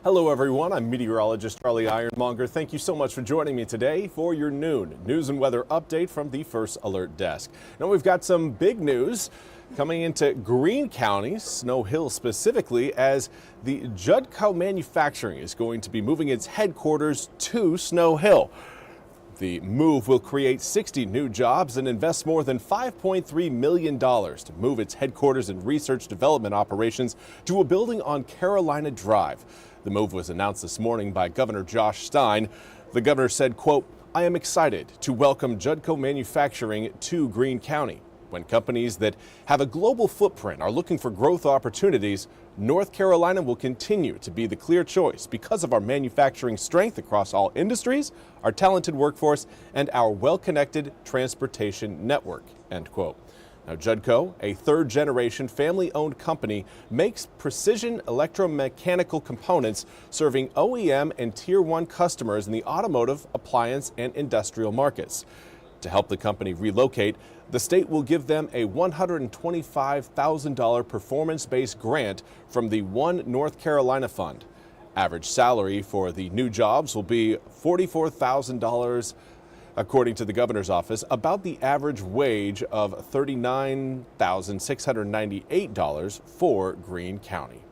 Hello everyone, I'm Meteorologist Charlie Ironmonger. Thank you so much for joining me today for your noon news and weather update from the First Alert Desk. Now we've got some big news coming into Greene County, Snow Hill specifically, as the Judco Manufacturing is going to be moving its headquarters to Snow Hill. The move will create 60 new jobs and invest more than $5.3 million to move its headquarters and research development operations to a building on Carolina Drive. The move was announced this morning by Governor Josh Stein. The governor said, quote, "I am excited to welcome Judco Manufacturing to Greene County. When companies that have a global footprint are looking for growth opportunities, North Carolina will continue to be the clear choice because of our manufacturing strength across all industries, our talented workforce, and our well-connected transportation network," end quote. Now, Judco, a third-generation family-owned company, makes precision electromechanical components serving OEM and Tier 1 customers in the automotive, appliance, and industrial markets. To help the company relocate, the state will give them a $125,000 performance-based grant from the One North Carolina Fund. Average salary for the new jobs will be $44,000, according to the governor's office, about the average wage of $39,698 for Greene County.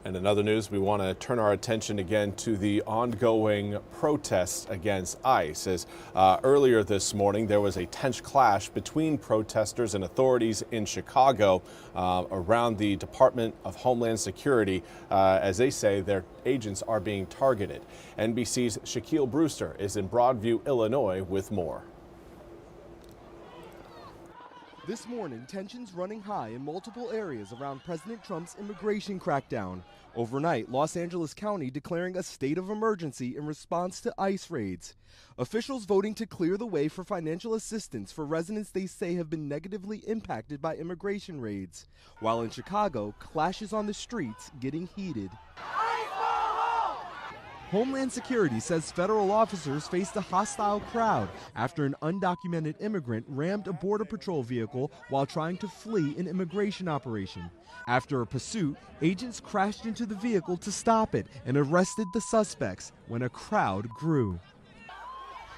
And in other news, we want to turn our attention again to the ongoing protests against ICE. As earlier this morning, there was a tense clash between protesters and authorities in Chicago around the Department of Homeland Security. As they say, their agents are being targeted. NBC's Shaquille Brewster is in Broadview, Illinois, with more. This morning, tensions running high in multiple areas around President Trump's immigration crackdown. Overnight, Los Angeles County declaring a state of emergency in response to ICE raids. Officials voting to clear the way for financial assistance for residents they say have been negatively impacted by immigration raids. While in Chicago, clashes on the streets getting heated. Homeland Security says federal officers faced a hostile crowd after an undocumented immigrant rammed a Border Patrol vehicle while trying to flee an immigration operation. After a pursuit, agents crashed into the vehicle to stop it and arrested the suspects when a crowd grew.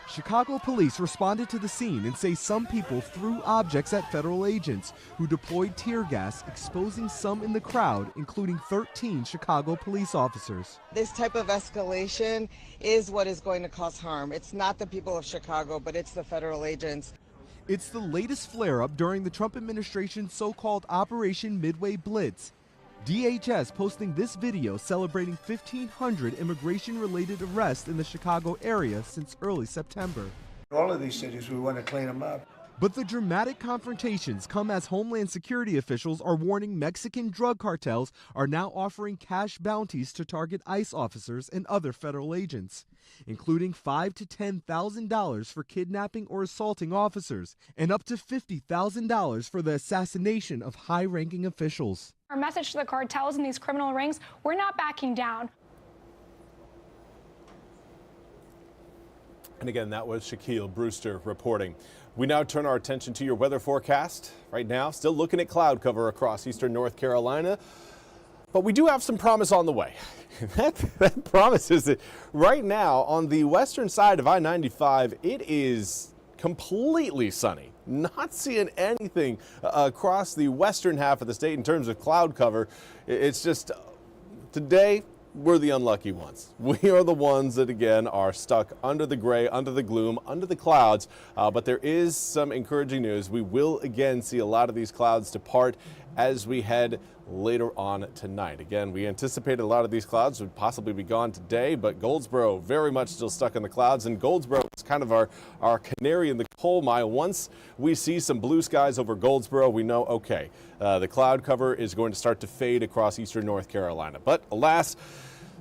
Chicago police responded to the scene and say some people threw objects at federal agents who deployed tear gas, exposing some in the crowd, including 13 Chicago police officers. This type of escalation is what is going to cause harm. It's not the people of Chicago, but it's the federal agents. It's the latest flare-up during the Trump administration's so-called Operation Midway Blitz. DHS posting this video celebrating 1,500 immigration-related arrests in the Chicago area since early September. All of these cities, we want to clean them up. But the dramatic confrontations come as Homeland Security officials are warning Mexican drug cartels are now offering cash bounties to target ICE officers and other federal agents, including $5,000 to $10,000 for kidnapping or assaulting officers, and up to $50,000 for the assassination of high-ranking officials. Our message to the cartels and these criminal rings: we're not backing down. And again, that was Shaquille Brewster reporting. We now turn our attention to your weather forecast. Right now, still looking at cloud cover across eastern North Carolina, but we do have some promise on the way. That promise is that right now on the western side of I-95, it is completely sunny. Not seeing anything across the western half of the state in terms of cloud cover. It's just today, we're the unlucky ones. We are the ones that, again, are stuck under the gray, under the gloom, under the clouds. But there is some encouraging news. We will, again, see a lot of these clouds depart as we head later on tonight. Again, we anticipated a lot of these clouds would possibly be gone today, but Goldsboro very much still stuck in the clouds, and Goldsboro is kind of our canary in the coal mine. Once we see some blue skies over Goldsboro, we know, okay, the cloud cover is going to start to fade across eastern North Carolina. But alas,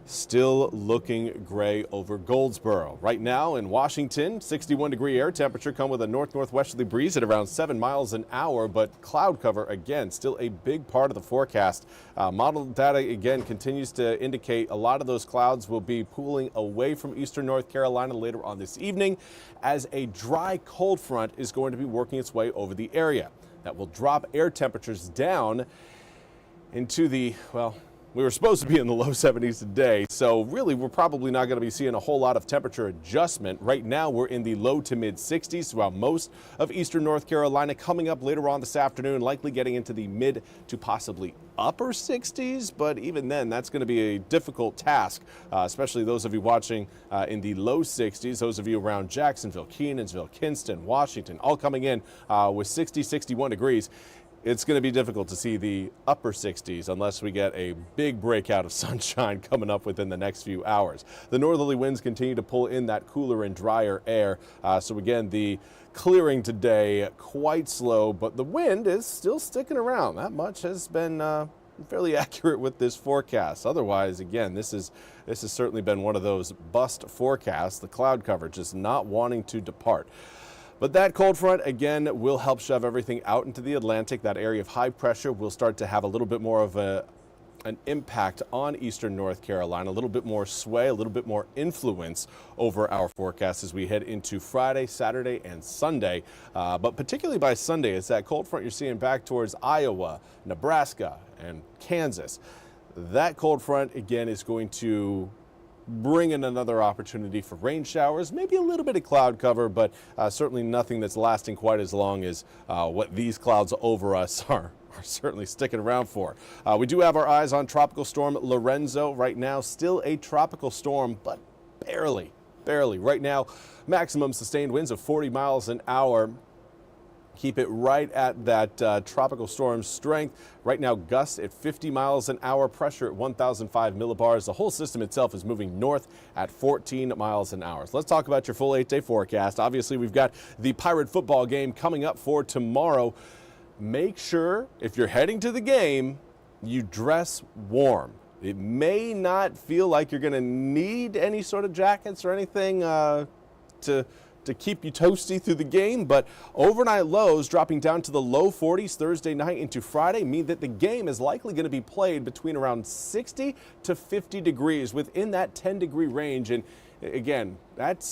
still looking gray over Goldsboro. Right now in Washington, 61-degree air temperature, come with a north-northwesterly breeze at around 7 miles an hour, but cloud cover, again, still a big part of the forecast. Model data, again, continues to indicate a lot of those clouds will be pooling away from eastern North Carolina later on this evening as a dry cold front is going to be working its way over the area. That will drop air temperatures down into the, well, we were supposed to be in the low 70s today, so really we're probably not going to be seeing a whole lot of temperature adjustment. Right now we're in the low to mid 60s throughout most of eastern North Carolina. Coming up later on this afternoon, likely getting into the mid to possibly upper 60s, but even then that's going to be a difficult task, especially those of you watching in the low 60s, those of you around Jacksonville, Kenansville, Kinston, Washington, all coming in with 60, 61 degrees. It's going to be difficult to see the upper 60s unless we get a big breakout of sunshine coming up within the next few hours. The northerly winds continue to pull in that cooler and drier air. So again, the clearing today quite slow, but the wind is still sticking around. That much has been fairly accurate with this forecast. Otherwise, again, this has certainly been one of those bust forecasts. The cloud cover just not wanting to depart. But that cold front, again, will help shove everything out into the Atlantic. That area of high pressure will start to have a little bit more of an impact on eastern North Carolina, a little bit more sway, a little bit more influence over our forecast as we head into Friday, Saturday, and Sunday. But particularly by Sunday, it's that cold front you're seeing back towards Iowa, Nebraska, and Kansas. That cold front, again, is going to bring in another opportunity for rain showers, maybe a little bit of cloud cover, but certainly nothing that's lasting quite as long as what these clouds over us are certainly sticking around for. We do have our eyes on Tropical Storm Lorenzo right now, still a tropical storm, but barely. Right now, maximum sustained winds of 40 miles an hour. Keep it right at that tropical storm strength. Right now, gusts at 50 miles an hour, pressure at 1,005 millibars. The whole system itself is moving north at 14 miles an hour. So let's talk about your full 8-day forecast. Obviously, we've got the Pirate football game coming up for tomorrow. Make sure, if you're heading to the game, you dress warm. It may not feel like you're going to need any sort of jackets or anything to keep you toasty through the game, but overnight lows dropping down to the low 40s Thursday night into Friday mean that the game is likely going to be played between around 60 to 50 degrees within that 10-degree range. And again, that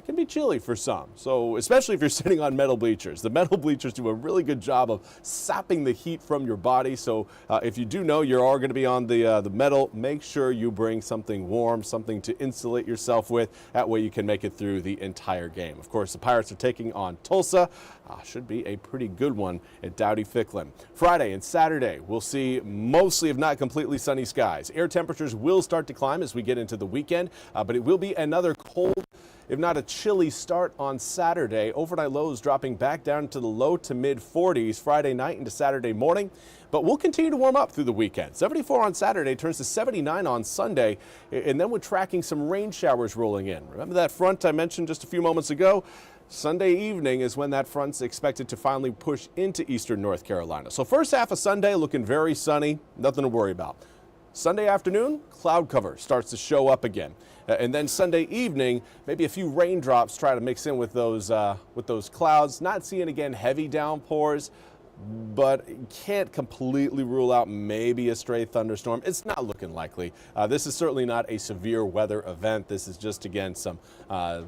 can be chilly for some. So especially if you're sitting on metal bleachers. The metal bleachers do a really good job of sapping the heat from your body. So if you do know you are going to be on the metal, make sure you bring something warm, something to insulate yourself with. That way you can make it through the entire game. Of course, the Pirates are taking on Tulsa. Should be a pretty good one at Dowdy-Ficklin. Friday and Saturday, we'll see mostly, if not completely, sunny skies. Air temperatures will start to climb as we get into the weekend, but it will be another cold, if not a chilly start on Saturday. Overnight lows dropping back down to the low to mid 40s Friday night into Saturday morning. But we'll continue to warm up through the weekend. 74 on Saturday turns to 79 on Sunday. And then we're tracking some rain showers rolling in. Remember that front I mentioned just a few moments ago? Sunday evening is when that front's expected to finally push into eastern North Carolina. So first half of Sunday looking very sunny, nothing to worry about. Sunday afternoon, cloud cover starts to show up again. And then Sunday evening, maybe a few raindrops try to mix in with those clouds. Not seeing, again, heavy downpours, but can't completely rule out maybe a stray thunderstorm. It's not looking likely. This is certainly not a severe weather event. This is just, again, some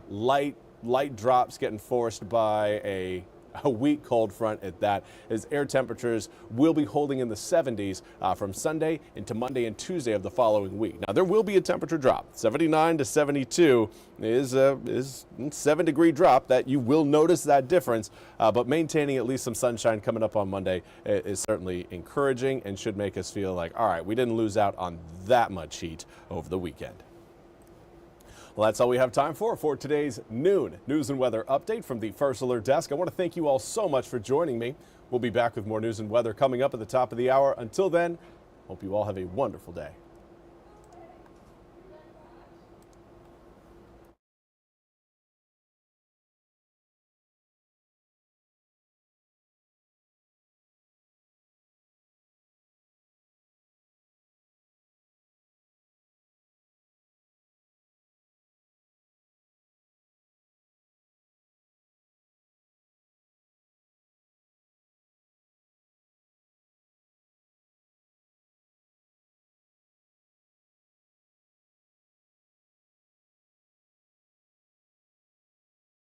light drops getting forced by a weak cold front at that, as air temperatures will be holding in the 70s from Sunday into Monday and Tuesday of the following week. Now, there will be a temperature drop. 79 to 72 is a 7-degree drop that you will notice that difference, but maintaining at least some sunshine coming up on Monday is certainly encouraging and should make us feel like, all right, we didn't lose out on that much heat over the weekend. Well, that's all we have time for today's noon news and weather update from the First Alert Desk. I want to thank you all so much for joining me. We'll be back with more news and weather coming up at the top of the hour. Until then, hope you all have a wonderful day.